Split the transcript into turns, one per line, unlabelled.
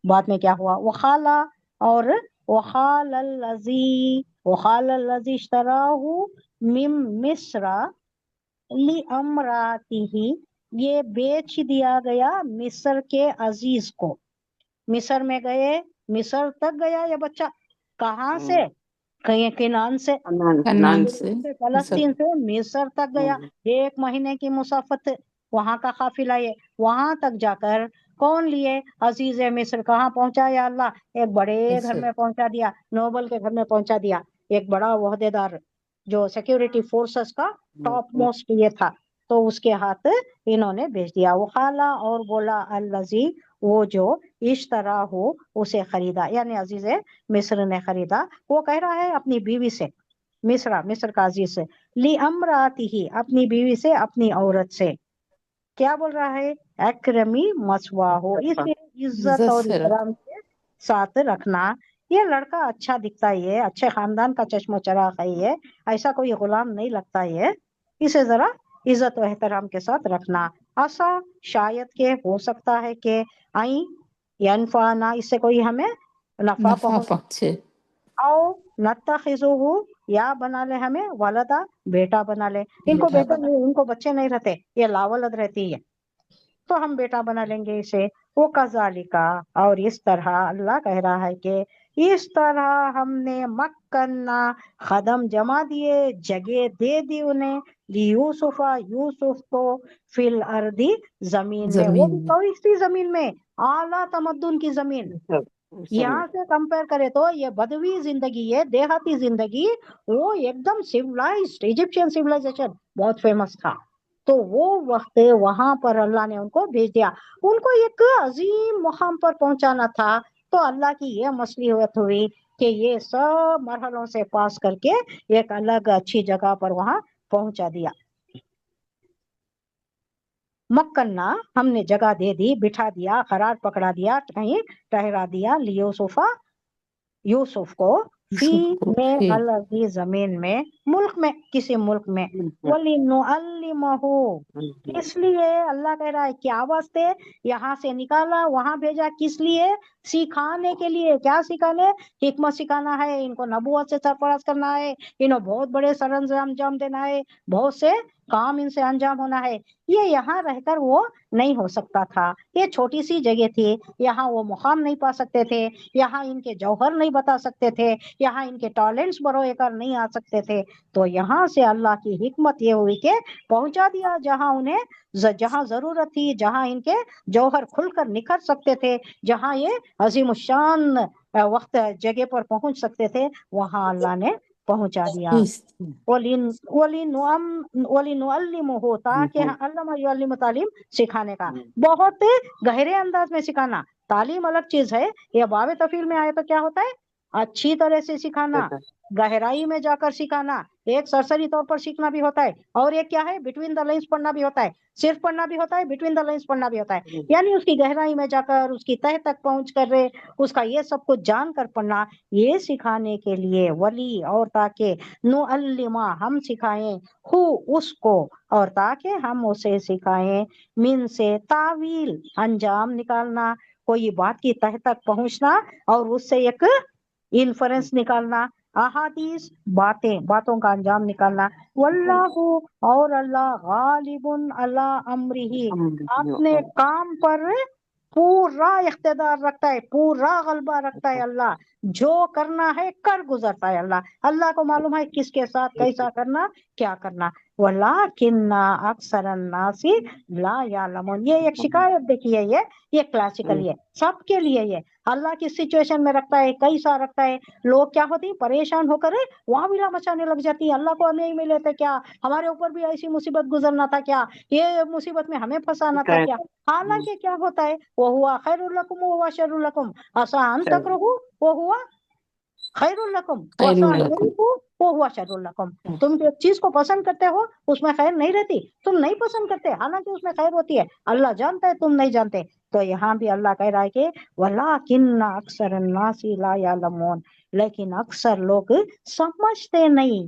بعد میں کیا ہوا؟ وخالا اور وخال الذی اشتراہ من مصر لامراتہ، یہ بیچ دیا گیا مصر کے عزیز کو. مصر میں گئے، مصر تک گیا یہ بچہ، کہاں سے؟ کنعان سے،
کنان سے
فلسطین سے مصر تک گیا. 1 مہینے کی مسافت وہاں کا قافلہ یہ. وہاں تک جا کر کون لیے؟ عزیز مصر. کہاں پہنچا یا اللہ؟ ایک بڑے گھر میں پہنچا دیا، نوبل کے گھر میں پہنچا دیا. ایک بڑا عہدے دار جو سیکیورٹی فورسز کا ٹاپ موسٹ یہ تھا، تو اس کے ہاتھ انہوں نے بھیج دیا. وہ خالا اور بولا الذی، وہ جو اشترا ہو اسے خریدا، یعنی عزیز مصر نے خریدا. وہ کہہ رہا ہے اپنی بیوی سے، مصر کا عزیز سے، لی امراتی، اپنی بیوی سے، اپنی عورت سے. کیا بول رہا ہے؟ اکرمی مسوا ہو، اسے عزت اور احترام کے ساتھ رکھنا. یہ لڑکا اچھا دکھتا ہی ہے، اچھے خاندان کا چشم و چراغ ہے، یہ ایسا کوئی غلام نہیں لگتا ہے، اسے ذرا عزت و احترام کے ساتھ رکھنا. ایسا شاید کہ ہو سکتا ہے کہ آئیں ینفعنا، اس سے کوئی ہمیں نفع
پہنچے،
او نتخذہ، یا بنا لے ہمیں ولدا، بیٹا بنا لے. ان کو بیٹا نہیں، ان کو بچے نہیں رہتے، یہ لاولد رہتی ہے، تو ہم بیٹا بنا لیں گے اسے. وہ کذالکا، اور اس طرح اللہ کہہ رہا ہے کہ اس طرح ہم نے مکننا، قدم جما دیے، جگہ دے دی انہیں، یوسفا، یوسف کو، فی الارضی، زمین میں. وہ بھی کوئی سی زمین میں؟ اعلیٰ تمدن کی زمین. یہاں سے کمپیئر کرے تو یہ بدوی زندگی ہے، دیہاتی زندگی، وہ ایک دم سیولائزڈ ایجپشین سیولائزیشن بہت فیمس تھا. تو وہ وقت وہاں پر اللہ نے ان کو بھیج دیا، ان کو ایک عظیم مقام پر پہنچانا تھا. تو اللہ کی یہ مصلحت ہوئی کہ یہ سب مرحلوں سے پاس کر کے ایک الگ اچھی جگہ پر وہاں پہنچا دیا. مکننا، ہم نے جگہ دے دی، بٹھا دیا، قرار پکڑا دیا، کہیں ٹھہرا دیا، لیوسفا، یوسف کو، فی میں الارضی، زمین میں، ملک میں، کسی ملک میں، وَلِنُعَلِّمَهُ، اس لیے اللہ کہہ رہا ہے کیا واسطے یہاں سے نکالا وہاں بھیجا، کس لیے؟ سکھانے کے لیے. کیا سکھانے؟ حکمت سکھانا ہے ان کو، نبوت سے سرفراز کرنا ہے، انہیں بہت بڑے سر انجام دینا ہے، بہت سے کام ان سے انجام ہونا ہے. یہ یہاں رہ کر وہ نہیں ہو سکتا تھا، یہ چھوٹی سی جگہ تھی، یہاں وہ مقام نہیں پا سکتے تھے، یہاں ان کے جوہر نہیں بتا سکتے تھے، یہاں ان کے ٹیلنٹس بروئے کر نہیں آ سکتے تھے. تو یہاں سے اللہ کی حکمت یہ ہوئی کہ پہنچا دیا جہاں انہیں، جہاں ضرورت تھی، جہاں ان کے جوہر کھل کر نکھر سکتے تھے، جہاں یہ عظیم الشان وقت جگہ پر پہنچ سکتے تھے، وہاں اللہ نے پہنچا دیا. وَلِنُعَلِّمُهُ، تاکہ علم یعلم، تعلیم سکھانے کا، بہت گہرے انداز میں سکھانا. تعلیم الگ چیز ہے، یہ باب تفیل میں آئے تو کیا ہوتا ہے؟ اچھی طرح سے سکھانا، گہرائی میں جا کر سکھانا. ایک سرسری طور پر سیکھنا بھی ہوتا ہے، اور ایک کیا ہے، بٹوین دا لائنس پڑھنا بھی ہوتا ہے. صرف پڑھنا بھی ہوتا ہے، بٹوین دا لائنس پڑھنا بھی ہوتا ہے، یعنی اس کی گہرائی میں جا کر، اس کی تہ تک پہنچ کر اس کا یہ سب کچھ جان کر پڑھنا. یہ سکھانے کے لیے ولی، اور تاکہ نعلمہ، ہم سکھائیں، ہو، اس کو، اور تاکہ ہم اسے سکھائیں، من سے، تعویل، انجام نکالنا، کوئی بات کی تہ تک پہنچنا اور اس سے ایک انفرنس نکالنا، احادیث، باتوں کا انجام نکالنا. واللہ، اور اللہ، غالب علی امرہ، اپنے کام پر پورا اقتدار رکھتا ہے، پورا غلبہ رکھتا ہے. اللہ جو کرنا ہے کر گزرتا ہے. اللہ کو معلوم ہے کس کے ساتھ کیسا کرنا، کیا کرنا. وَلَٰكِنَّ أَكْثَرَ النَّاسِ لَا يَعْلَمُونَ، یہ ایک شکایت دیکھیے، یہ کلاسیکل، یہ سب کے لیے، یہ اللہ کی سچویشن میں رکھتا ہے، کیسا رکھتا ہے. لوگ کیا ہوتی ہیں، پریشان ہو کر وہاں بھی مچانے لگ جاتی ہے، اللہ کو ہمیں ہی ملے تھے کیا، ہمارے اوپر بھی ایسی مصیبت گزرنا تھا کیا، یہ مصیبت میں ہمیں پھنسانا تھا کیا. حالانکہ کیا ہوتا ہے، وَهُوَ خَيْرٌ لَكُمْ وَهُوَ شَرٌّ لَكُمْ عَسَىٰ أَن تَكْرَهُوا وَهُوَ خیر الکم وَعَسَىٰ أَن تُحِبُّوا وَهُوَ شَرٌّ لَكُمْ. تم ایک چیز کو پسند کرتے ہو، اس میں خیر نہیں رہتی، تم نہیں پسند کرتے حالانکہ اس میں خیر ہوتی ہے، اللہ جانتا ہے، تم نہیں جانتے. تو یہاں بھی اللہ کہہ رہا ہے کہ وَلَٰكِنَّ أَكْثَرَ النَّاسِ لَا يَعْلَمُونَ، لیکن اکثر لوگ سمجھتے نہیں.